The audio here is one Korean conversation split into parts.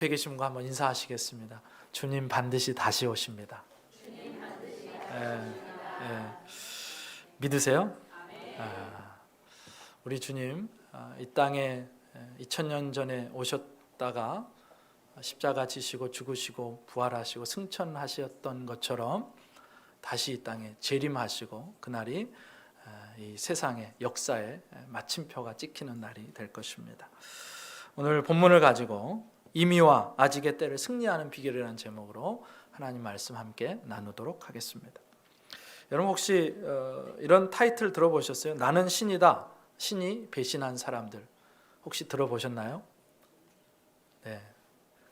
옆에 계신 분과 한번 인사하시겠습니다. 주님 반드시 다시 오십니다. 믿으세요? 우리 주님 이 땅에 2000년 전에 오셨다가 십자가 지시고 죽으시고 부활하시고 승천하셨던 것처럼 다시 이 땅에 재림하시고 그날이 이 세상의 역사의 마침표가 찍히는 날이 될 것입니다. 오늘 본문을 가지고 이미와 아직의 때를 승리하는 비결이라는 제목으로 하나님 말씀 함께 나누도록 하겠습니다. 여러분 혹시 이런 타이틀 들어보셨어요? 나는 신이다. 신이 배신한 사람들. 혹시 들어보셨나요? 네.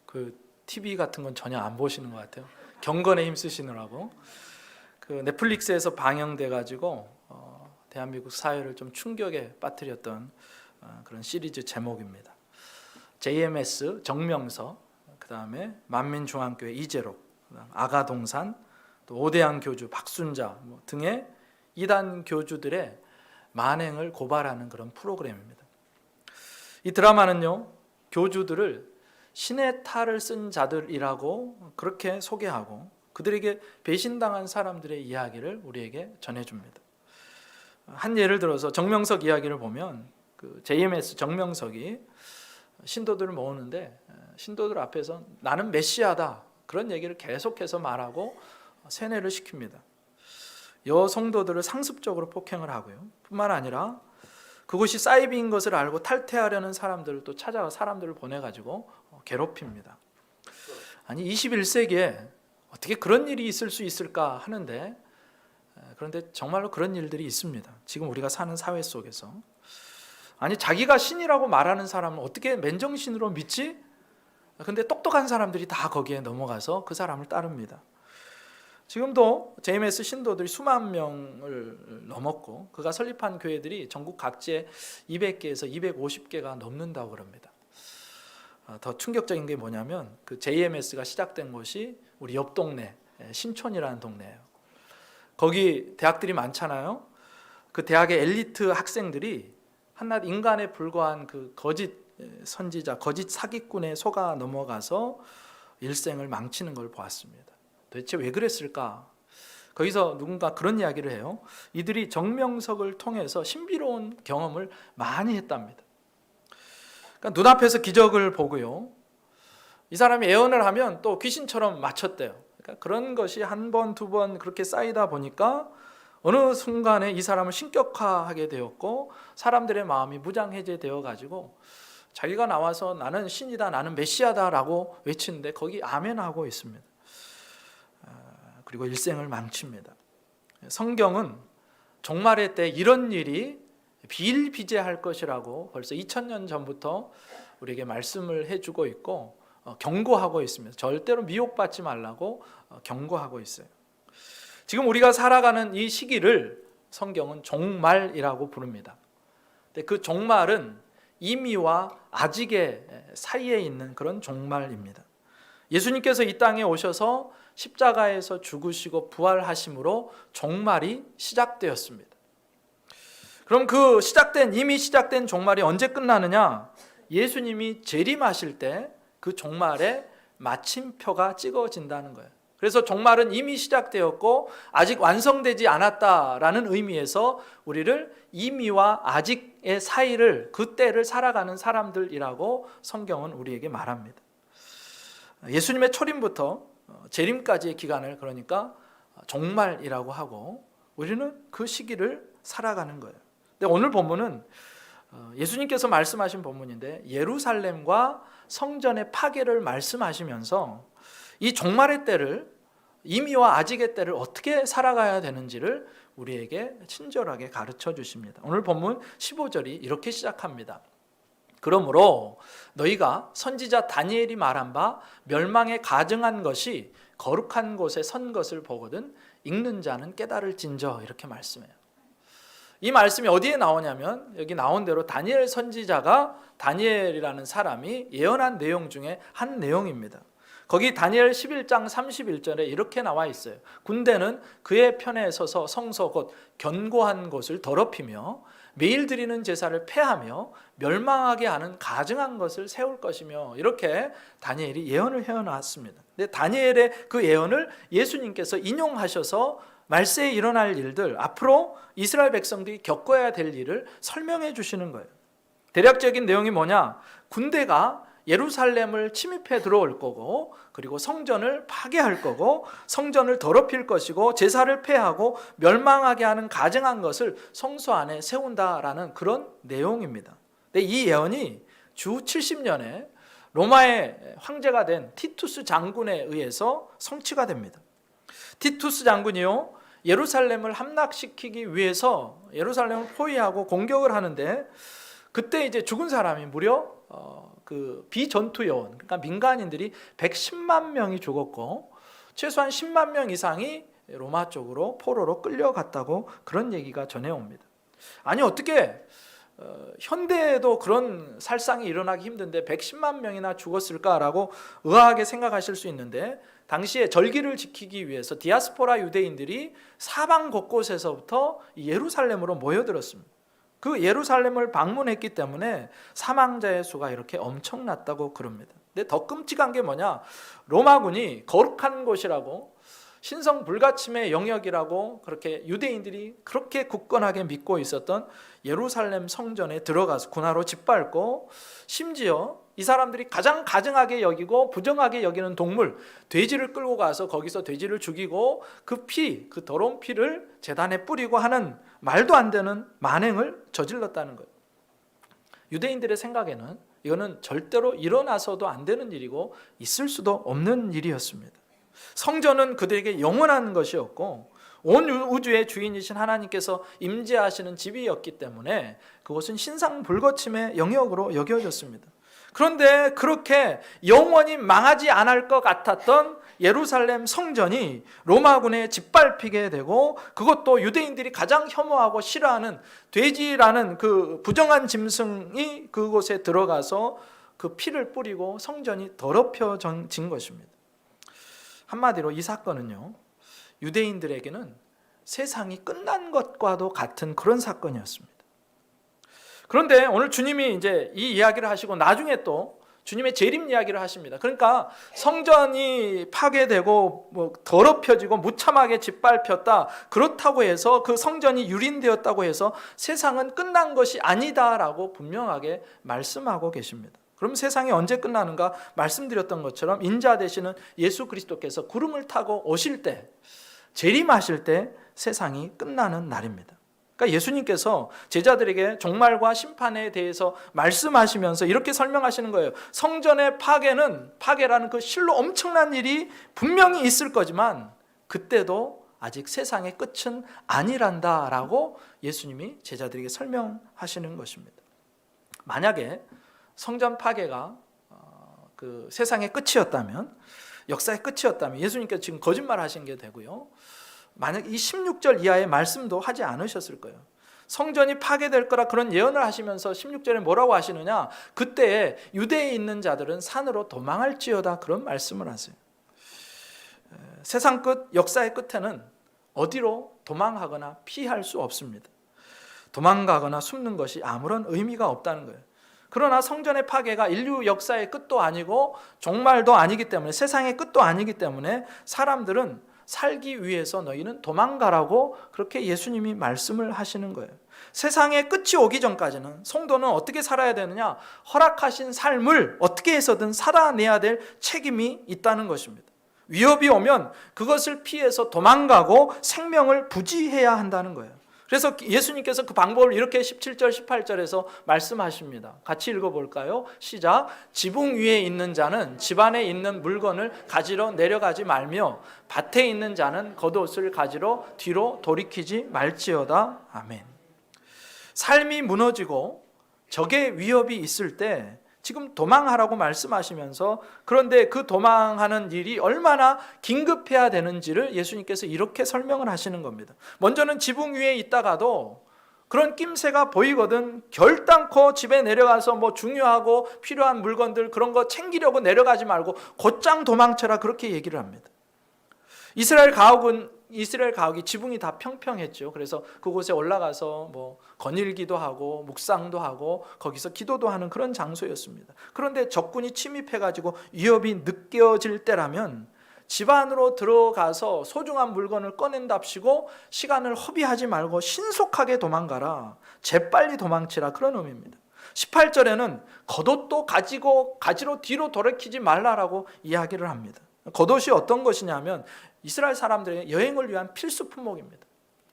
그 TV 같은 건 전혀 안 보시는 것 같아요. 경건에 힘쓰시느라고. 그 넷플릭스에서 방영돼 가지고 대한민국 사회를 좀 충격에 빠뜨렸던 그런 시리즈 제목입니다. JMS 정명서, 그 다음에 만민중앙교회 이재록, 아가동산, 또 오대양 교주 박순자 등의 이단 교주들의 만행을 고발하는 그런 프로그램입니다. 이 드라마는요, 교주들을 신의 탈을 쓴 자들이라고 그렇게 소개하고 그들에게 배신당한 사람들의 이야기를 우리에게 전해줍니다. 한 예를 들어서 정명석 이야기를 보면 그 JMS 정명석이 신도들을 모으는데 신도들 앞에서 나는 메시아다 그런 얘기를 계속해서 말하고 세뇌를 시킵니다. 여성도들을 상습적으로 폭행을 하고요. 뿐만 아니라 그것이 사이비인 것을 알고 탈퇴하려는 사람들을 또 찾아가 사람들을 보내가지고 괴롭힙니다. 아니 21세기에 어떻게 그런 일이 있을 수 있을까 하는데 그런데 정말로 그런 일들이 있습니다. 지금 우리가 사는 사회 속에서. 아니 자기가 신이라고 말하는 사람은 어떻게 맨정신으로 믿지? 근데 똑똑한 사람들이 다 거기에 넘어가서 그 사람을 따릅니다. 지금도 JMS 신도들이 수만 명을 넘었고 그가 설립한 교회들이 전국 각지에 200개에서 250개가 넘는다고 그럽니다. 더 충격적인 게 뭐냐면 그 JMS가 시작된 곳이 우리 옆 동네 신촌이라는 동네예요. 거기 대학들이 많잖아요. 그 대학의 엘리트 학생들이 한낱 인간에 불과한 그 거짓 선지자, 거짓 사기꾼에 속아 넘어가서 일생을 망치는 걸 보았습니다. 도대체 왜 그랬을까? 거기서 누군가 그런 이야기를 해요. 이들이 정명석을 통해서 신비로운 경험을 많이 했답니다. 그러니까 눈앞에서 기적을 보고요. 이 사람이 예언을 하면 또 귀신처럼 맞췄대요. 그러니까 그런 것이 한 번, 두 번 그렇게 쌓이다 보니까 어느 순간에 이 사람을 신격화하게 되었고 사람들의 마음이 무장해제되어 가지고 자기가 나와서 나는 신이다, 나는 메시아다라고 외치는데 거기 아멘하고 있습니다. 그리고 일생을 망칩니다. 성경은 종말의 때 이런 일이 비일비재할 것이라고 벌써 2000년 전부터 우리에게 말씀을 해주고 있고 경고하고 있습니다. 절대로 미혹받지 말라고 경고하고 있어요. 지금 우리가 살아가는 이 시기를 성경은 종말이라고 부릅니다. 근데 그 종말은 이미와 아직의 사이에 있는 그런 종말입니다. 예수님께서 이 땅에 오셔서 십자가에서 죽으시고 부활하심으로 종말이 시작되었습니다. 그럼 그 이미 시작된 종말이 언제 끝나느냐? 예수님이 재림하실 때 그 종말의 마침표가 찍어진다는 거예요. 그래서 종말은 이미 시작되었고 아직 완성되지 않았다라는 의미에서 우리를 이미와 아직의 사이를 그 때를 살아가는 사람들이라고 성경은 우리에게 말합니다. 예수님의 초림부터 재림까지의 기간을 그러니까 종말이라고 하고 우리는 그 시기를 살아가는 거예요. 근데 오늘 본문은 예수님께서 말씀하신 본문인데 예루살렘과 성전의 파괴를 말씀하시면서 이 종말의 때를 이미와 아직의 때를 어떻게 살아가야 되는지를 우리에게 친절하게 가르쳐 주십니다. 오늘 본문 15절이 이렇게 시작합니다. 그러므로 너희가 선지자 다니엘이 말한 바 멸망에 가증한 것이 거룩한 곳에 선 것을 보거든 읽는 자는 깨달을진저 이렇게 말씀해요. 이 말씀이 어디에 나오냐면 여기 나온 대로 다니엘 선지자가 다니엘이라는 사람이 예언한 내용 중에 한 내용입니다. 거기 다니엘 11장 31절에 이렇게 나와 있어요. 군대는 그의 편에 서서 성소 곧 견고한 곳을 더럽히며 매일 드리는 제사를 폐하며 멸망하게 하는 가증한 것을 세울 것이며, 이렇게 다니엘이 예언을 해놨습니다. 근데 다니엘의 그 예언을 예수님께서 인용하셔서 말세에 일어날 일들, 앞으로 이스라엘 백성들이 겪어야 될 일을 설명해 주시는 거예요. 대략적인 내용이 뭐냐? 군대가 예루살렘을 침입해 들어올 거고, 그리고 성전을 파괴할 거고, 성전을 더럽힐 것이고, 제사를 폐하고 멸망하게 하는 가증한 것을 성소 안에 세운다라는 그런 내용입니다. 근데 이 예언이 주 70년에 로마의 황제가 된 티투스 장군에 의해서 성취가 됩니다. 티투스 장군이요, 예루살렘을 함락시키기 위해서 예루살렘을 포위하고 공격을 하는데, 그때 이제 죽은 사람이 무려 그 비전투 요원, 그러니까 민간인들이 110만 명이 죽었고, 최소한 10만 명 이상이 로마 쪽으로 포로로 끌려갔다고 그런 얘기가 전해옵니다. 아니, 어떻게 현대에도 그런 살상이 일어나기 힘든데 110만 명이나 죽었을까라고 의아하게 생각하실 수 있는데, 당시에 절기를 지키기 위해서 디아스포라 유대인들이 사방 곳곳에서부터 예루살렘으로 모여들었습니다. 그 예루살렘을 방문했기 때문에 사망자의 수가 이렇게 엄청났다고 그럽니다. 근데 더 끔찍한 게 뭐냐? 로마군이 거룩한 곳이라고, 신성 불가침의 영역이라고 그렇게 유대인들이 그렇게 굳건하게 믿고 있었던 예루살렘 성전에 들어가서 군화로 짓밟고, 심지어 이 사람들이 가장 가증하게 여기고 부정하게 여기는 동물, 돼지를 끌고 가서 거기서 돼지를 죽이고 그 피, 그 더러운 피를 제단에 뿌리고 하는 말도 안 되는 만행을 저질렀다는 거예요. 유대인들의 생각에는 이거는 절대로 일어나서도 안 되는 일이고 있을 수도 없는 일이었습니다. 성전은 그들에게 영원한 것이었고, 온 우주의 주인이신 하나님께서 임재하시는 집이었기 때문에 그것은 신상 불거침의 영역으로 여겨졌습니다. 그런데 그렇게 영원히 망하지 않을 것 같았던 예루살렘 성전이 로마군에 짓밟히게 되고, 그것도 유대인들이 가장 혐오하고 싫어하는 돼지라는 그 부정한 짐승이 그곳에 들어가서 그 피를 뿌리고 성전이 더럽혀진 것입니다. 한마디로 이 사건은요, 유대인들에게는 세상이 끝난 것과도 같은 그런 사건이었습니다. 그런데 오늘 주님이 이제 이 이야기를 하시고 나중에 또 주님의 재림 이야기를 하십니다. 그러니까 성전이 파괴되고 뭐 더럽혀지고 무참하게 짓밟혔다, 그렇다고 해서 그 성전이 유린되었다고 해서 세상은 끝난 것이 아니다라고 분명하게 말씀하고 계십니다. 그럼 세상이 언제 끝나는가? 말씀드렸던 것처럼 인자 되시는 예수 그리스도께서 구름을 타고 오실 때, 재림하실 때 세상이 끝나는 날입니다. 그러니까 예수님께서 제자들에게 종말과 심판에 대해서 말씀하시면서 이렇게 설명하시는 거예요. 성전의 파괴라는 그 실로 엄청난 일이 분명히 있을 거지만 그때도 아직 세상의 끝은 아니란다라고 예수님이 제자들에게 설명하시는 것입니다. 만약에 성전 파괴가 그 세상의 끝이었다면, 역사의 끝이었다면 예수님께서 지금 거짓말 하신 게 되고요, 만약 이 16절 이하의 말씀도 하지 않으셨을 거예요. 성전이 파괴될 거라 그런 예언을 하시면서 16절에 뭐라고 하시느냐? 그때에 유대에 있는 자들은 산으로 도망할지어다, 그런 말씀을 하세요. 세상 끝, 역사의 끝에는 어디로 도망하거나 피할 수 없습니다. 도망가거나 숨는 것이 아무런 의미가 없다는 거예요. 그러나 성전의 파괴가 인류 역사의 끝도 아니고 종말도 아니기 때문에, 세상의 끝도 아니기 때문에 사람들은 살기 위해서 너희는 도망가라고 그렇게 예수님이 말씀을 하시는 거예요. 세상의 끝이 오기 전까지는 성도는 어떻게 살아야 되느냐? 허락하신 삶을 어떻게 해서든 살아내야 될 책임이 있다는 것입니다. 위협이 오면 그것을 피해서 도망가고 생명을 부지해야 한다는 거예요. 그래서 예수님께서 그 방법을 이렇게 17절 18절에서 말씀하십니다. 같이 읽어볼까요? 시작. 지붕 위에 있는 자는 집 안에 있는 물건을 가지러 내려가지 말며 밭에 있는 자는 겉옷을 가지러 뒤로 돌이키지 말지어다. 아멘. 삶이 무너지고 적의 위협이 있을 때 지금 도망하라고 말씀하시면서, 그런데 그 도망하는 일이 얼마나 긴급해야 되는지를 예수님께서 이렇게 설명을 하시는 겁니다. 먼저는 지붕 위에 있다가도 그런 낌새가 보이거든 결단코 집에 내려가서 뭐 중요하고 필요한 물건들 그런 거 챙기려고 내려가지 말고 곧장 도망쳐라, 그렇게 얘기를 합니다. 이스라엘 가옥은 이스라엘 가옥이 지붕이 다 평평했죠. 그래서 그곳에 올라가서 뭐 거닐기도 하고 묵상도 하고 거기서 기도도 하는 그런 장소였습니다. 그런데 적군이 침입해가지고 위협이 느껴질 때라면 집 안으로 들어가서 소중한 물건을 꺼낸답시고 시간을 허비하지 말고 신속하게 도망가라, 재빨리 도망치라, 그런 의미입니다. 18절에는 겉옷도 가지로 뒤로 돌이키지 말라라고 이야기를 합니다. 겉옷이 어떤 것이냐면 이스라엘 사람들의 여행을 위한 필수 품목입니다.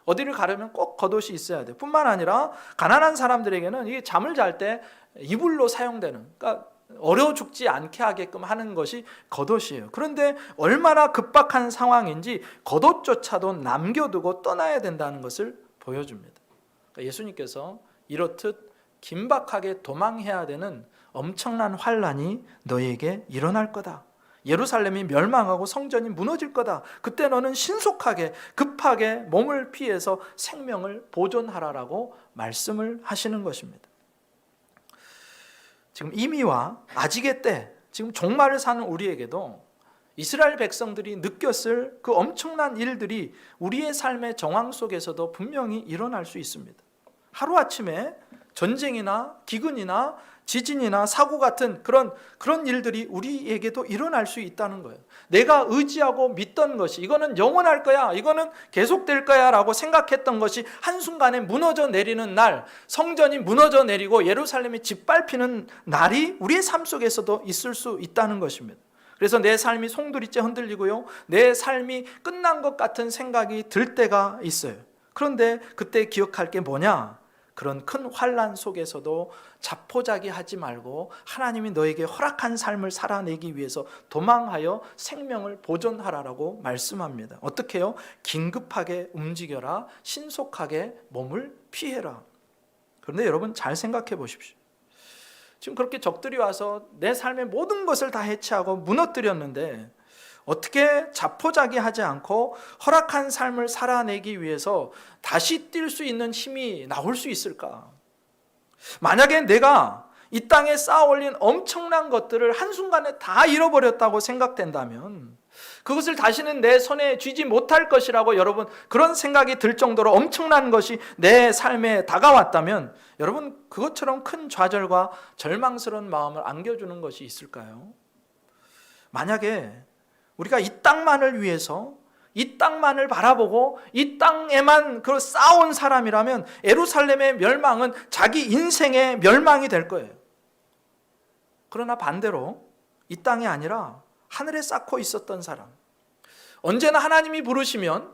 어디를 가려면 꼭 겉옷이 있어야 돼요. 뿐만 아니라 가난한 사람들에게는 이게 잠을 잘 때 이불로 사용되는, 그러니까 어려워 죽지 않게 하게끔 하는 것이 겉옷이에요. 그런데 얼마나 급박한 상황인지 겉옷조차도 남겨두고 떠나야 된다는 것을 보여줍니다. 그러니까 예수님께서 이렇듯 긴박하게 도망해야 되는 엄청난 환란이 너에게 일어날 거다. 예루살렘이 멸망하고 성전이 무너질 거다. 그때 너는 신속하게 급하게 몸을 피해서 생명을 보존하라라고 말씀을 하시는 것입니다. 지금 이미와 아직의 때, 지금 종말을 사는 우리에게도 이스라엘 백성들이 느꼈을 그 엄청난 일들이 우리의 삶의 정황 속에서도 분명히 일어날 수 있습니다. 하루아침에 전쟁이나 기근이나 지진이나 사고 같은 그런 일들이 우리에게도 일어날 수 있다는 거예요. 내가 의지하고 믿던 것이 이거는 영원할 거야, 이거는 계속될 거야 라고 생각했던 것이 한순간에 무너져 내리는 날, 성전이 무너져 내리고 예루살렘이 짓밟히는 날이 우리의 삶 속에서도 있을 수 있다는 것입니다. 그래서 내 삶이 송두리째 흔들리고요, 내 삶이 끝난 것 같은 생각이 들 때가 있어요. 그런데 그때 기억할 게 뭐냐? 그런 큰 환난 속에서도 자포자기하지 말고 하나님이 너에게 허락한 삶을 살아내기 위해서 도망하여 생명을 보존하라라고 말씀합니다. 어떻게 해요? 긴급하게 움직여라, 신속하게 몸을 피해라. 그런데 여러분 잘 생각해 보십시오. 지금 그렇게 적들이 와서 내 삶의 모든 것을 다 해체하고 무너뜨렸는데 어떻게 자포자기하지 않고 허락한 삶을 살아내기 위해서 다시 뛸 수 있는 힘이 나올 수 있을까? 만약에 내가 이 땅에 쌓아올린 엄청난 것들을 한순간에 다 잃어버렸다고 생각된다면 그것을 다시는 내 손에 쥐지 못할 것이라고 여러분 그런 생각이 들 정도로 엄청난 것이 내 삶에 다가왔다면 여러분 그것처럼 큰 좌절과 절망스러운 마음을 안겨주는 것이 있을까요? 만약에 우리가 이 땅만을 위해서 이 땅만을 바라보고 이 땅에만 쌓아온 사람이라면 예루살렘의 멸망은 자기 인생의 멸망이 될 거예요. 그러나 반대로 이 땅이 아니라 하늘에 쌓고 있었던 사람, 언제나 하나님이 부르시면,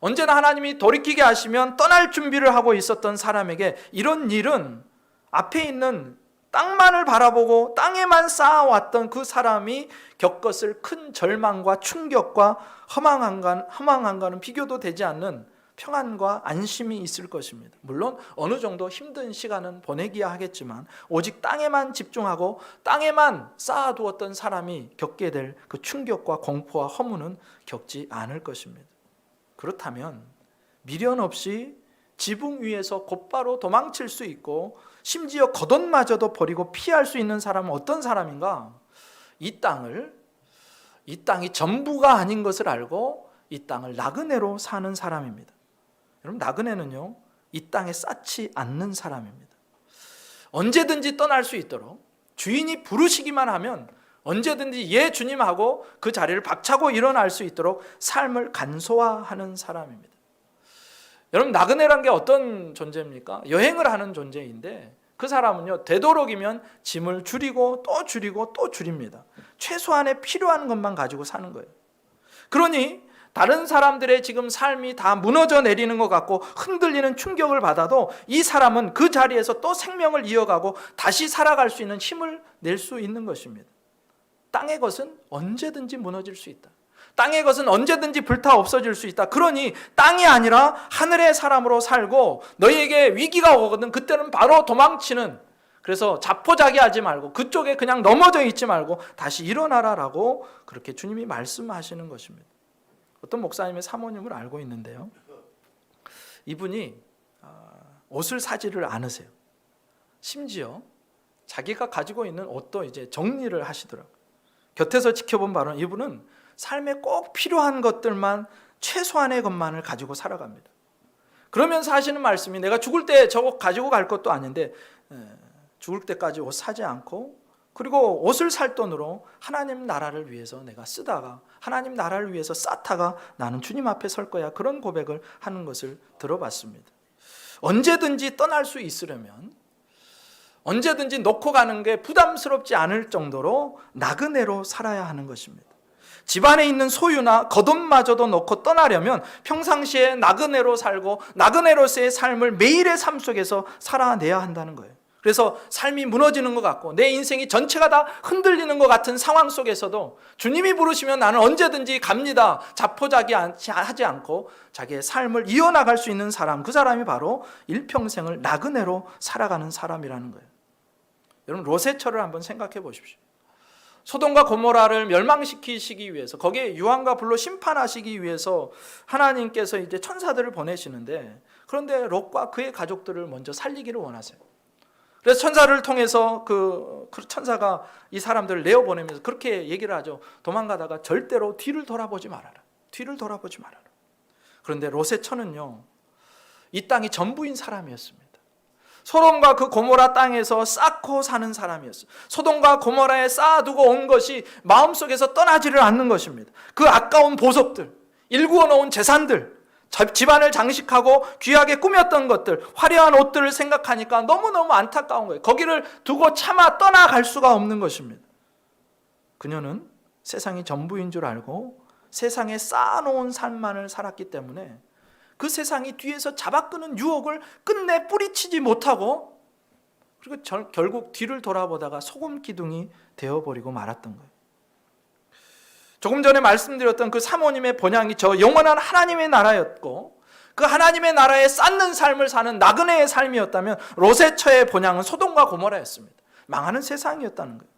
언제나 하나님이 돌이키게 하시면 떠날 준비를 하고 있었던 사람에게 이런 일은 앞에 있는 땅만을 바라보고 땅에만 쌓아왔던 그 사람이 겪었을 큰 절망과 충격과 허망함과는 비교도 되지 않는 평안과 안심이 있을 것입니다. 물론 어느 정도 힘든 시간은 보내기야 하겠지만 오직 땅에만 집중하고 땅에만 쌓아두었던 사람이 겪게 될 그 충격과 공포와 허무는 겪지 않을 것입니다. 그렇다면 미련 없이 지붕 위에서 곧바로 도망칠 수 있고 심지어 겉옷마저도 버리고 피할 수 있는 사람은 어떤 사람인가? 이 땅이 전부가 아닌 것을 알고 이 땅을 나그네로 사는 사람입니다. 여러분 나그네는요 이 땅에 쌓지 않는 사람입니다. 언제든지 떠날 수 있도록 주인이 부르시기만 하면 언제든지 예 주님하고 그 자리를 박차고 일어날 수 있도록 삶을 간소화하는 사람입니다. 여러분 나그네란 게 어떤 존재입니까? 여행을 하는 존재인데 그 사람은요 되도록이면 짐을 줄이고 또 줄이고 또 줄입니다. 최소한의 필요한 것만 가지고 사는 거예요. 그러니 다른 사람들의 지금 삶이 다 무너져 내리는 것 같고 흔들리는 충격을 받아도 이 사람은 그 자리에서 또 생명을 이어가고 다시 살아갈 수 있는 힘을 낼 수 있는 것입니다. 땅의 것은 언제든지 무너질 수 있다. 땅의 것은 언제든지 불타 없어질 수 있다. 그러니 땅이 아니라 하늘의 사람으로 살고 너희에게 위기가 오거든 그때는 바로 도망치는, 그래서 자포자기하지 말고 그쪽에 그냥 넘어져 있지 말고 다시 일어나라라고 그렇게 주님이 말씀하시는 것입니다. 어떤 목사님의 사모님을 알고 있는데요, 이분이 옷을 사지를 않으세요. 심지어 자기가 가지고 있는 옷도 이제 정리를 하시더라고요. 곁에서 지켜본 바로는 이분은 삶에 꼭 필요한 것들만 최소한의 것만을 가지고 살아갑니다. 그러면서 하시는 말씀이 내가 죽을 때 저거 가지고 갈 것도 아닌데 죽을 때까지 옷 사지 않고 그리고 옷을 살 돈으로 하나님 나라를 위해서 내가 쓰다가 하나님 나라를 위해서 쌓다가 나는 주님 앞에 설 거야. 그런 고백을 하는 것을 들어봤습니다. 언제든지 떠날 수 있으려면 언제든지 놓고 가는 게 부담스럽지 않을 정도로 나그네로 살아야 하는 것입니다. 집안에 있는 소유나 겉옷마저도 놓고 떠나려면 평상시에 나그네로 살고 나그네로서의 삶을 매일의 삶 속에서 살아내야 한다는 거예요. 그래서 삶이 무너지는 것 같고 내 인생이 전체가 다 흔들리는 것 같은 상황 속에서도 주님이 부르시면 나는 언제든지 갑니다. 자포자기하지 않고 자기의 삶을 이어나갈 수 있는 사람, 그 사람이 바로 일평생을 나그네로 살아가는 사람이라는 거예요. 여러분, 롯의 처를 한번 생각해 보십시오. 소돔과 고모라를 멸망시키시기 위해서, 거기에 유황과 불로 심판하시기 위해서 하나님께서 이제 천사들을 보내시는데, 그런데 롯과 그의 가족들을 먼저 살리기를 원하세요. 그래서 천사를 통해서 그 천사가 이 사람들을 내어보내면서 그렇게 얘기를 하죠. 도망가다가 절대로 뒤를 돌아보지 말아라. 뒤를 돌아보지 말아라. 그런데 롯의 처는요, 이 땅이 전부인 사람이었습니다. 소돔과 그 고모라 땅에서 쌓고 사는 사람이었어요. 소돔과 고모라에 쌓아두고 온 것이 마음속에서 떠나지를 않는 것입니다. 그 아까운 보석들, 일구어 놓은 재산들, 집안을 장식하고 귀하게 꾸몄던 것들, 화려한 옷들을 생각하니까 너무너무 안타까운 거예요. 거기를 두고 차마 떠나갈 수가 없는 것입니다. 그녀는 세상이 전부인 줄 알고 세상에 쌓아놓은 삶만을 살았기 때문에 그 세상이 뒤에서 잡아끄는 유혹을 끝내 뿌리치지 못하고, 그리고 결국 뒤를 돌아보다가 소금 기둥이 되어버리고 말았던 거예요. 조금 전에 말씀드렸던 그 사모님의 본향이 저 영원한 하나님의 나라였고, 그 하나님의 나라에 쌓는 삶을 사는 나그네의 삶이었다면 롯의 처의 본향은 소돔과 고모라였습니다. 망하는 세상이었다는 거예요.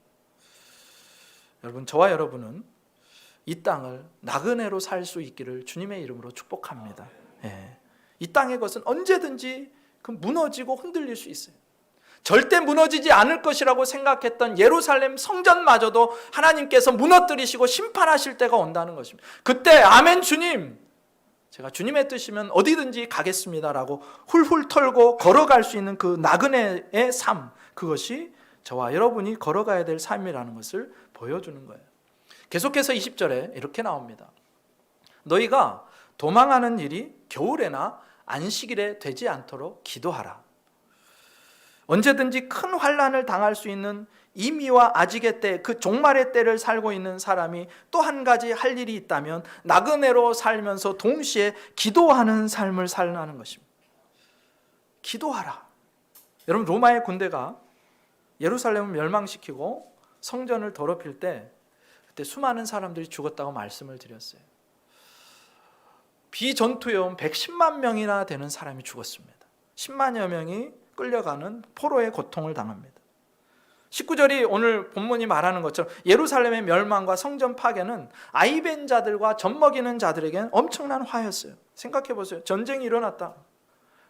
여러분, 저와 여러분은 이 땅을 나그네로 살 수 있기를 주님의 이름으로 축복합니다. 이 땅의 것은 언제든지 무너지고 흔들릴 수 있어요. 절대 무너지지 않을 것이라고 생각했던 예루살렘 성전마저도 하나님께서 무너뜨리시고 심판하실 때가 온다는 것입니다. 그때 아멘 주님, 제가 주님의 뜻이면 어디든지 가겠습니다라고 훌훌 털고 걸어갈 수 있는 그 나그네의 삶, 그것이 저와 여러분이 걸어가야 될 삶이라는 것을 보여주는 거예요. 계속해서 20절에 이렇게 나옵니다. 너희가 도망하는 일이 겨울에나 안식일에 되지 않도록 기도하라. 언제든지 큰 환난을 당할 수 있는 이미와 아직의 때, 그 종말의 때를 살고 있는 사람이 또 한 가지 할 일이 있다면 나그네로 살면서 동시에 기도하는 삶을 살라는 것입니다. 기도하라. 여러분, 로마의 군대가 예루살렘을 멸망시키고 성전을 더럽힐 때 그때 수많은 사람들이 죽었다고 말씀을 드렸어요. 비전투여운 110만 명이나 되는 사람이 죽었습니다. 10만여 명이 끌려가는 포로의 고통을 당합니다. 19절이 오늘 본문이 말하는 것처럼 예루살렘의 멸망과 성전 파괴는 아이벤 자들과 젖먹이는 자들에게는 엄청난 화였어요. 생각해 보세요. 전쟁이 일어났다.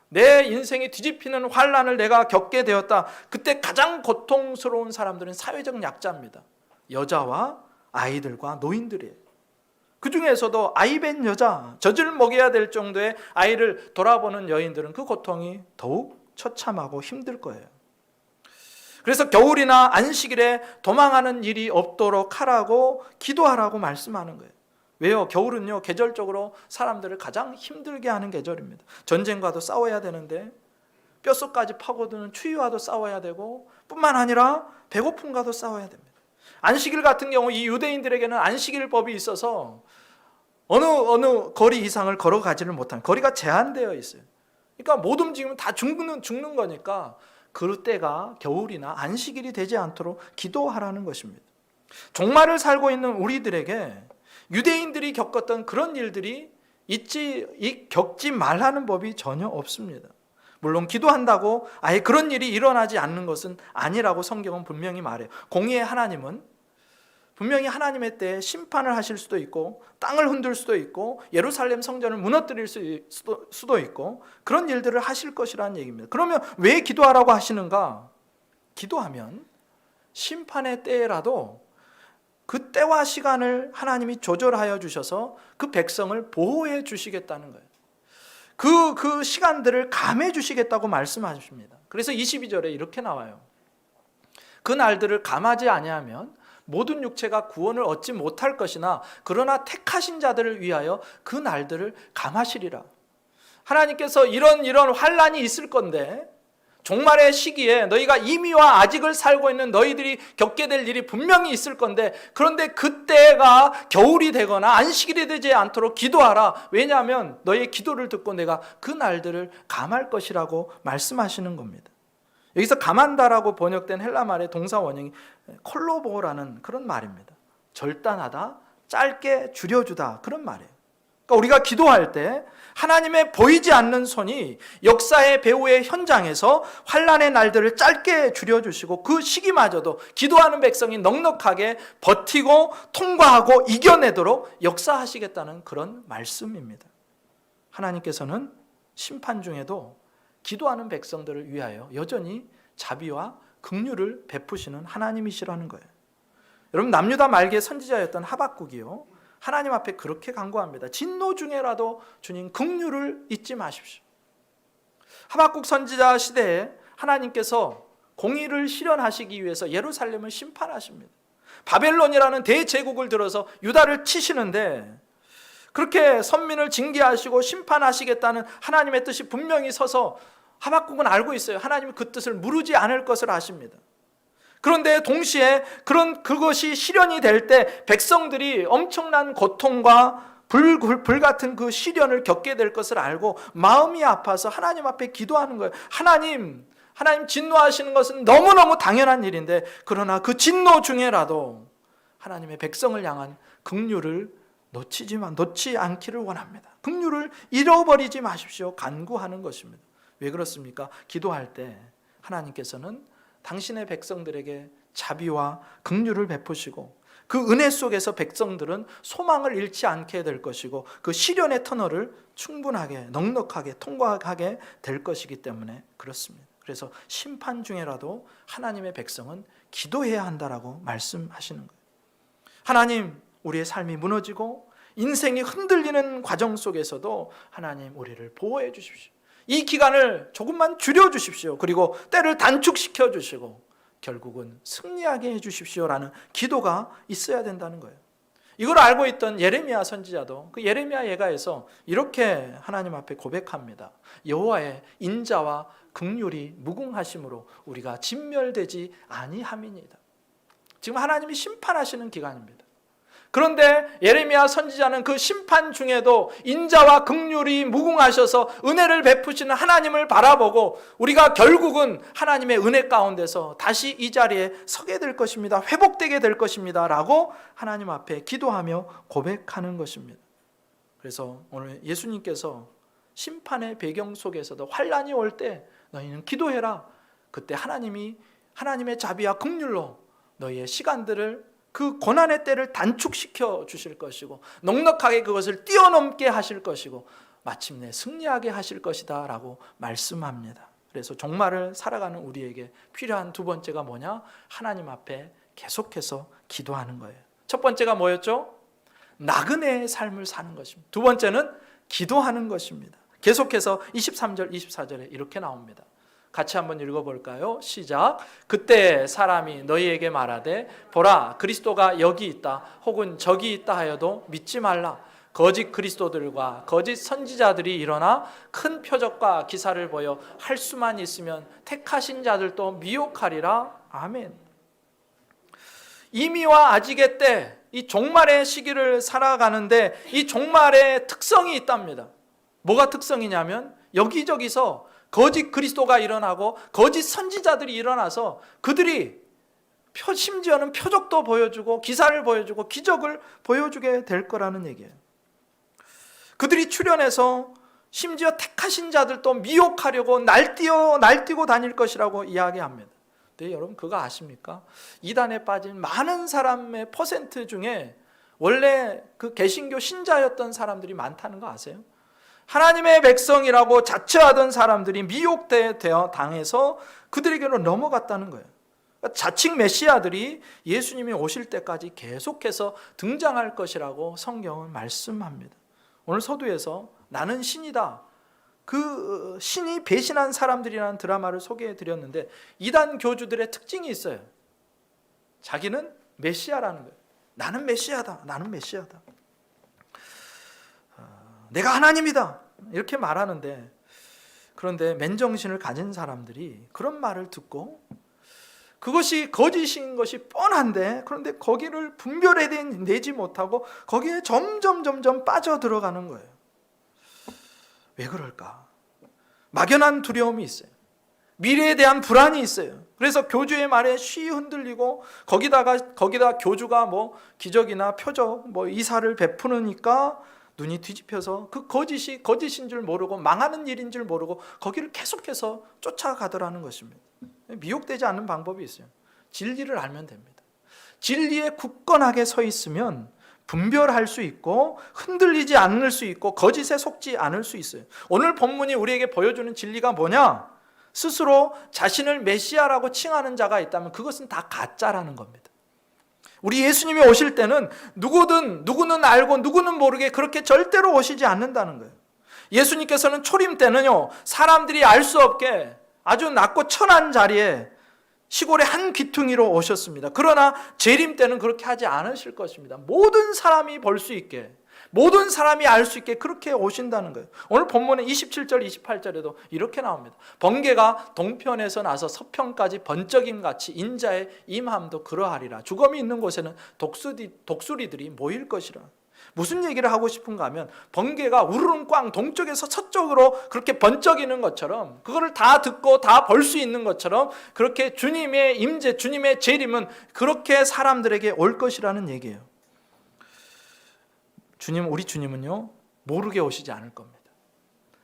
내 인생이 뒤집히는 환난을 내가 겪게 되었다. 그때 가장 고통스러운 사람들은 사회적 약자입니다. 여자와 아이들과 노인들이에요. 그 중에서도 아이벤 여자, 젖을 먹여야 될 정도의 아이를 돌아보는 여인들은 그 고통이 더욱 처참하고 힘들 거예요. 그래서 겨울이나 안식일에 도망하는 일이 없도록 하라고 기도하라고 말씀하는 거예요. 왜요? 겨울은요, 계절적으로 사람들을 가장 힘들게 하는 계절입니다. 전쟁과도 싸워야 되는데 뼛속까지 파고드는 추위와도 싸워야 되고, 뿐만 아니라 배고픔과도 싸워야 됩니다. 안식일 같은 경우 이 유대인들에게는 안식일 법이 있어서 어느 거리 이상을 걸어가지를 못한, 거리가 제한되어 있어요. 그러니까 못 움직이면 다 죽는 거니까 그 때가 겨울이나 안식일이 되지 않도록 기도하라는 것입니다. 종말을 살고 있는 우리들에게 유대인들이 겪었던 그런 일들이 겪지 말라는 법이 전혀 없습니다. 물론 기도한다고 아예 그런 일이 일어나지 않는 것은 아니라고 성경은 분명히 말해요. 공의의 하나님은 분명히 하나님의 때에 심판을 하실 수도 있고, 땅을 흔들 수도 있고, 예루살렘 성전을 무너뜨릴 수도 있고, 그런 일들을 하실 것이라는 얘기입니다. 그러면 왜 기도하라고 하시는가? 기도하면 심판의 때라도 그 때와 시간을 하나님이 조절하여 주셔서 그 백성을 보호해 주시겠다는 거예요. 그 시간들을 감해 주시겠다고 말씀하십니다. 그래서 22절에 이렇게 나와요. 그 날들을 감하지 아니하면 모든 육체가 구원을 얻지 못할 것이나 그러나 택하신 자들을 위하여 그 날들을 감하시리라. 하나님께서 이런 환난이 있을 건데, 종말의 시기에 너희가 이미와 아직을 살고 있는 너희들이 겪게 될 일이 분명히 있을 건데, 그런데 그때가 겨울이 되거나 안식일이 되지 않도록 기도하라. 왜냐하면 너희의 기도를 듣고 내가 그 날들을 감할 것이라고 말씀하시는 겁니다. 여기서 감한다라고 번역된 헬라 말의 동사 원형이 콜로보라는 그런 말입니다. 절단하다, 짧게 줄여주다, 그런 말이에요. 그러니까 우리가 기도할 때 하나님의 보이지 않는 손이 역사의 배후의 현장에서 환난의 날들을 짧게 줄여주시고 그 시기마저도 기도하는 백성이 넉넉하게 버티고 통과하고 이겨내도록 역사하시겠다는 그런 말씀입니다. 하나님께서는 심판 중에도 기도하는 백성들을 위하여 여전히 자비와 긍휼을 베푸시는 하나님이시라는 거예요. 여러분, 남유다 말기의 선지자였던 하박국이요, 하나님 앞에 그렇게 간구합니다. 진노 중에라도 주님 긍휼을 잊지 마십시오. 하박국 선지자 시대에 하나님께서 공의를 실현하시기 위해서 예루살렘을 심판하십니다. 바벨론이라는 대제국을 들어서 유다를 치시는데, 그렇게 선민을 징계하시고 심판하시겠다는 하나님의 뜻이 분명히 서서 하박국은 알고 있어요. 하나님은 그 뜻을 무르지 않을 것을 아십니다. 그런데 동시에 그것이 실현이 될 때 백성들이 엄청난 고통과 불같은 그 시련을 겪게 될 것을 알고 마음이 아파서 하나님 앞에 기도하는 거예요. 하나님 진노하시는 것은 너무너무 당연한 일인데, 그러나 그 진노 중에라도 하나님의 백성을 향한 긍휼을 놓지 않기를 원합니다. 긍휼을 잃어버리지 마십시오. 간구하는 것입니다. 왜 그렇습니까? 기도할 때 하나님께서는 당신의 백성들에게 자비와 긍휼을 베푸시고 그 은혜 속에서 백성들은 소망을 잃지 않게 될 것이고 그 시련의 터널을 충분하게 넉넉하게 통과하게 될 것이기 때문에 그렇습니다. 그래서 심판 중에라도 하나님의 백성은 기도해야 한다라고 말씀하시는 거예요. 하나님, 우리의 삶이 무너지고 인생이 흔들리는 과정 속에서도 하나님 우리를 보호해 주십시오. 이 기간을 조금만 줄여주십시오. 그리고 때를 단축시켜 주시고 결국은 승리하게 해주십시오라는 기도가 있어야 된다는 거예요. 이걸 알고 있던 예레미야 선지자도 그 예레미야 예가에서 이렇게 하나님 앞에 고백합니다. 여호와의 인자와 긍휼이 무궁하심으로 우리가 진멸되지 아니함이니이다. 지금 하나님이 심판하시는 기간입니다. 그런데 예레미야 선지자는 그 심판 중에도 인자와 긍휼이 무궁하셔서 은혜를 베푸시는 하나님을 바라보고 우리가 결국은 하나님의 은혜 가운데서 다시 이 자리에 서게 될 것입니다. 회복되게 될 것입니다. 라고 하나님 앞에 기도하며 고백하는 것입니다. 그래서 오늘 예수님께서 심판의 배경 속에서도 환난이 올 때 너희는 기도해라. 그때 하나님의 자비와 긍휼로 너희의 시간들을 그 고난의 때를 단축시켜 주실 것이고 넉넉하게 그것을 뛰어넘게 하실 것이고 마침내 승리하게 하실 것이다 라고 말씀합니다. 그래서 종말을 살아가는 우리에게 필요한 두 번째가 뭐냐? 하나님 앞에 계속해서 기도하는 거예요. 첫 번째가 뭐였죠? 나그네의 삶을 사는 것입니다. 두 번째는 기도하는 것입니다. 계속해서 23절 24절에 이렇게 나옵니다. 같이 한번 읽어볼까요? 시작. 그때 사람이 너희에게 말하되 보라 그리스도가 여기 있다 혹은 저기 있다 하여도 믿지 말라. 거짓 그리스도들과 거짓 선지자들이 일어나 큰 표적과 기사를 보여 할 수만 있으면 택하신 자들도 미혹하리라. 아멘. 이미와 아직의 때, 이 종말의 시기를 살아가는데 이 종말의 특성이 있답니다. 뭐가 특성이냐면 여기저기서 거짓 그리스도가 일어나고 거짓 선지자들이 일어나서 그들이 심지어는 표적도 보여주고 기사를 보여주고 기적을 보여주게 될 거라는 얘기예요. 그들이 출현해서 심지어 택하신 자들도 미혹하려고 날뛰고 다닐 것이라고 이야기합니다. 근데 여러분 그거 아십니까? 이단에 빠진 많은 사람의 퍼센트 중에 원래 그 개신교 신자였던 사람들이 많다는 거 아세요? 하나님의 백성이라고 자처하던 사람들이 미혹되어 당해서 그들에게로 넘어갔다는 거예요. 자칭 메시아들이 예수님이 오실 때까지 계속해서 등장할 것이라고 성경은 말씀합니다. 오늘 서두에서 나는 신이다, 그 신이 배신한 사람들이라는 드라마를 소개해 드렸는데, 이단 교주들의 특징이 있어요. 자기는 메시아라는 거예요. 나는 메시아다, 나는 메시아다, 내가 하나님이다, 이렇게 말하는데, 그런데 맨정신을 가진 사람들이 그런 말을 듣고 그것이 거짓인 것이 뻔한데, 그런데 거기를 분별해내지 못하고 거기에 점점 빠져들어가는 거예요. 왜 그럴까? 막연한 두려움이 있어요. 미래에 대한 불안이 있어요. 그래서 교주의 말에 쉬 흔들리고, 거기다 교주가 뭐 기적이나 표적, 뭐 이사를 베푸니까 눈이 뒤집혀서 그 거짓이 거짓인 줄 모르고 망하는 일인 줄 모르고 거기를 계속해서 쫓아가더라는 것입니다. 미혹되지 않는 방법이 있어요. 진리를 알면 됩니다. 진리에 굳건하게 서 있으면 분별할 수 있고 흔들리지 않을 수 있고 거짓에 속지 않을 수 있어요. 오늘 본문이 우리에게 보여주는 진리가 뭐냐? 스스로 자신을 메시아라고 칭하는 자가 있다면 그것은 다 가짜라는 겁니다. 우리 예수님이 오실 때는 누구는 알고 누구는 모르게 그렇게 절대로 오시지 않는다는 거예요. 예수님께서는 초림 때는요, 사람들이 알 수 없게 아주 낮고 천한 자리에 시골의 한 귀퉁이로 오셨습니다. 그러나 재림 때는 그렇게 하지 않으실 것입니다. 모든 사람이 볼 수 있게, 모든 사람이 알 수 있게 그렇게 오신다는 거예요. 오늘 본문의 27절 28절에도 이렇게 나옵니다. 번개가 동편에서 나서 서편까지 번쩍임 같이 인자의 임함도 그러하리라. 죽음이 있는 곳에는 독수리들이 모일 것이라. 무슨 얘기를 하고 싶은가 하면, 번개가 우르릉 꽝 동쪽에서 서쪽으로 그렇게 번쩍이는 것처럼, 그거를 다 듣고 다 볼 수 있는 것처럼, 그렇게 주님의 임재, 주님의 재림은 그렇게 사람들에게 올 것이라는 얘기예요. 우리 주님은요, 모르게 오시지 않을 겁니다.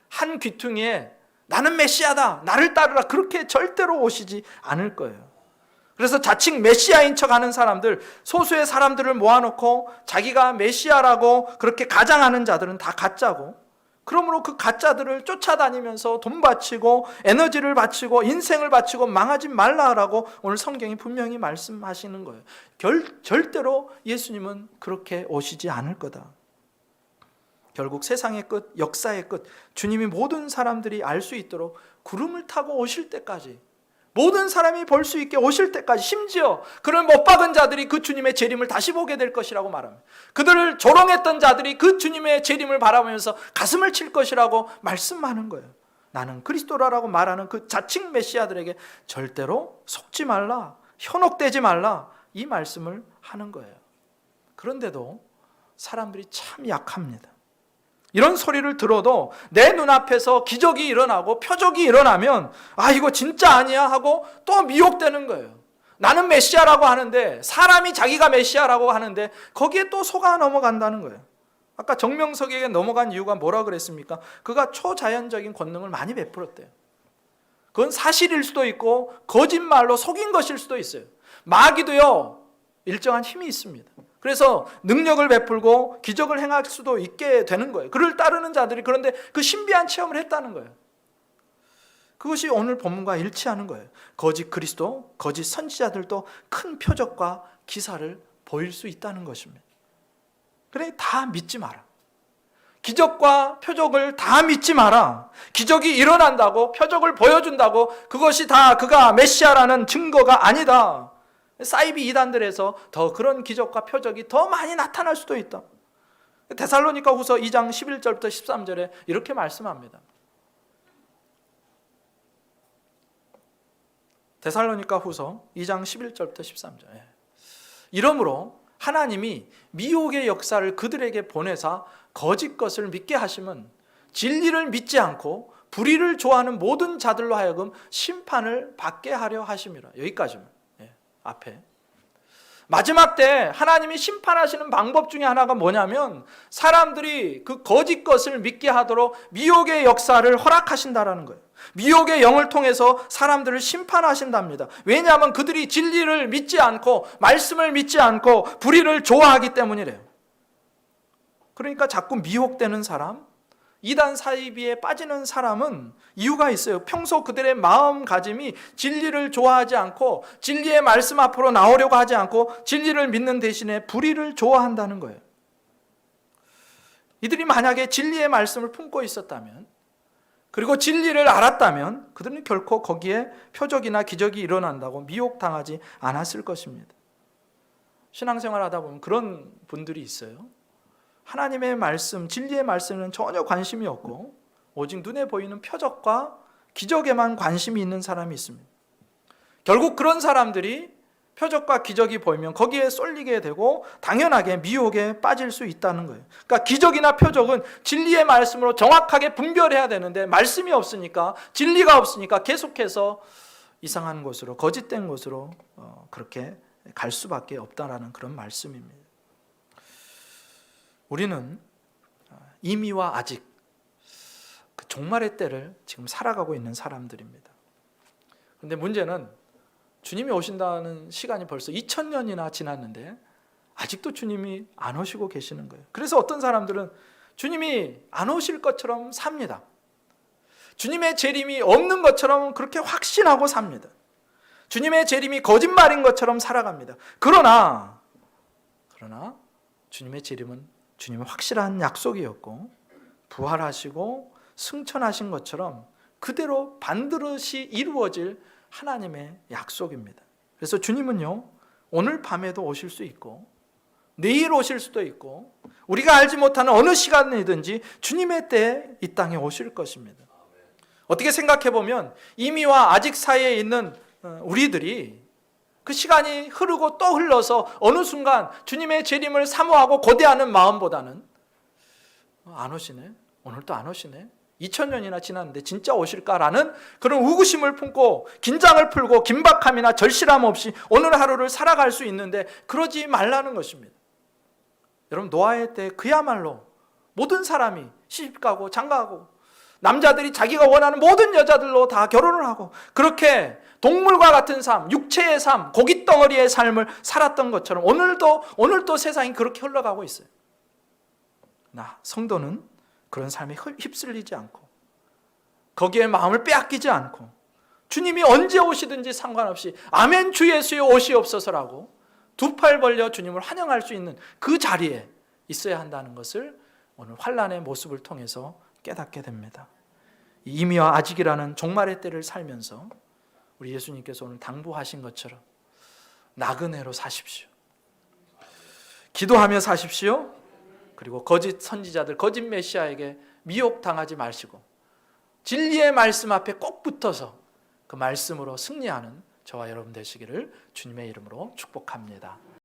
한 귀퉁이에 나는 메시아다, 나를 따르라, 그렇게 절대로 오시지 않을 거예요. 그래서 자칭 메시아인 척하는 사람들, 소수의 사람들을 모아놓고 자기가 메시아라고 그렇게 가장하는 자들은 다 가짜고, 그러므로 그 가짜들을 쫓아다니면서 돈 바치고 에너지를 바치고 인생을 바치고 망하지 말라라고 오늘 성경이 분명히 말씀하시는 거예요. 절대로 예수님은 그렇게 오시지 않을 거다. 결국 세상의 끝, 역사의 끝, 주님이 모든 사람들이 알 수 있도록 구름을 타고 오실 때까지, 모든 사람이 볼 수 있게 오실 때까지, 심지어 그를 못 박은 자들이 그 주님의 재림을 다시 보게 될 것이라고 말합니다. 그들을 조롱했던 자들이 그 주님의 재림을 바라보면서 가슴을 칠 것이라고 말씀하는 거예요. 나는 그리스도라고 말하는 그 자칭 메시아들에게 절대로 속지 말라, 현혹되지 말라, 이 말씀을 하는 거예요. 그런데도 사람들이 참 약합니다. 이런 소리를 들어도 내 눈앞에서 기적이 일어나고 표적이 일어나면 이거 진짜 아니야 하고 또 미혹되는 거예요. 나는 메시아라고 하는데, 사람이 자기가 메시아라고 하는데 거기에 또 속아 넘어간다는 거예요. 아까 정명석에게 넘어간 이유가 뭐라 그랬습니까? 그가 초자연적인 권능을 많이 베풀었대요. 그건 사실일 수도 있고 거짓말로 속인 것일 수도 있어요. 마귀도요, 일정한 힘이 있습니다. 그래서 능력을 베풀고 기적을 행할 수도 있게 되는 거예요. 그를 따르는 자들이 그런데 그 신비한 체험을 했다는 거예요. 그것이 오늘 본문과 일치하는 거예요. 거짓 그리스도, 거짓 선지자들도 큰 표적과 기사를 보일 수 있다는 것입니다. 그래, 다 믿지 마라. 기적과 표적을 다 믿지 마라. 기적이 일어난다고, 표적을 보여준다고 그것이 다 그가 메시아라는 증거가 아니다. 사이비 이단들에서 더 그런 기적과 표적이 더 많이 나타날 수도 있다. 데살로니가 후서 2장 11절부터 13절에 이렇게 말씀합니다. 데살로니가 후서 2장 11절부터 13절. 이러므로 하나님이 미혹의 역사를 그들에게 보내사 거짓 것을 믿게 하심은 진리를 믿지 않고 불의를 좋아하는 모든 자들로 하여금 심판을 받게 하려 하심이라. 여기까지만. 앞에 마지막 때 하나님이 심판하시는 방법 중에 하나가 뭐냐면, 사람들이 그 거짓 것을 믿게 하도록 미혹의 역사를 허락하신다라는 거예요. 미혹의 영을 통해서 사람들을 심판하신답니다. 왜냐하면 그들이 진리를 믿지 않고 말씀을 믿지 않고 불의를 좋아하기 때문이래요. 그러니까 자꾸 미혹되는 사람, 이단 사이비에 빠지는 사람은 이유가 있어요. 평소 그들의 마음가짐이 진리를 좋아하지 않고 진리의 말씀 앞으로 나오려고 하지 않고 진리를 믿는 대신에 불의를 좋아한다는 거예요. 이들이 만약에 진리의 말씀을 품고 있었다면, 그리고 진리를 알았다면 그들은 결코 거기에 표적이나 기적이 일어난다고 미혹당하지 않았을 것입니다. 신앙생활 하다 보면 그런 분들이 있어요. 하나님의 말씀, 진리의 말씀에는 전혀 관심이 없고 오직 눈에 보이는 표적과 기적에만 관심이 있는 사람이 있습니다. 결국 그런 사람들이 표적과 기적이 보이면 거기에 쏠리게 되고 당연하게 미혹에 빠질 수 있다는 거예요. 그러니까 기적이나 표적은 진리의 말씀으로 정확하게 분별해야 되는데 말씀이 없으니까, 진리가 없으니까 계속해서 이상한 곳으로, 거짓된 곳으로 그렇게 갈 수밖에 없다라는 그런 말씀입니다. 우리는 이미와 아직 그 종말의 때를 지금 살아가고 있는 사람들입니다. 그런데 문제는 주님이 오신다는 시간이 벌써 2000년이나 지났는데 아직도 주님이 안 오시고 계시는 거예요. 그래서 어떤 사람들은 주님이 안 오실 것처럼 삽니다. 주님의 재림이 없는 것처럼 그렇게 확신하고 삽니다. 주님의 재림이 거짓말인 것처럼 살아갑니다. 그러나 주님의 재림은 주님의 확실한 약속이었고 부활하시고 승천하신 것처럼 그대로 반드시 이루어질 하나님의 약속입니다. 그래서 주님은요, 오늘 밤에도 오실 수 있고 내일 오실 수도 있고 우리가 알지 못하는 어느 시간이든지 주님의 때에 이 땅에 오실 것입니다. 어떻게 생각해 보면 이미와 아직 사이에 있는 우리들이 그 시간이 흐르고 또 흘러서 어느 순간 주님의 재림을 사모하고 고대하는 마음보다는 안 오시네, 오늘 또 안 오시네, 2000년이나 지났는데 진짜 오실까라는 그런 의구심을 품고 긴장을 풀고 긴박함이나 절실함 없이 오늘 하루를 살아갈 수 있는데 그러지 말라는 것입니다. 여러분, 노아의 때 그야말로 모든 사람이 시집가고 장가가고 남자들이 자기가 원하는 모든 여자들로 다 결혼을 하고 그렇게 동물과 같은 삶, 육체의 삶, 고깃덩어리의 삶을 살았던 것처럼 오늘도 세상이 그렇게 흘러가고 있어요. 나 성도는 그런 삶에 휩쓸리지 않고 거기에 마음을 빼앗기지 않고 주님이 언제 오시든지 상관없이 아멘 주 예수여 오시옵소서라고 두 팔 벌려 주님을 환영할 수 있는 그 자리에 있어야 한다는 것을 오늘 환난의 모습을 통해서 깨닫게 됩니다. 이미와 아직이라는 종말의 때를 살면서 우리 예수님께서 오늘 당부하신 것처럼 나그네로 사십시오. 기도하며 사십시오. 그리고 거짓 선지자들, 거짓 메시아에게 미혹당하지 마시고 진리의 말씀 앞에 꼭 붙어서 그 말씀으로 승리하는 저와 여러분 되시기를 주님의 이름으로 축복합니다.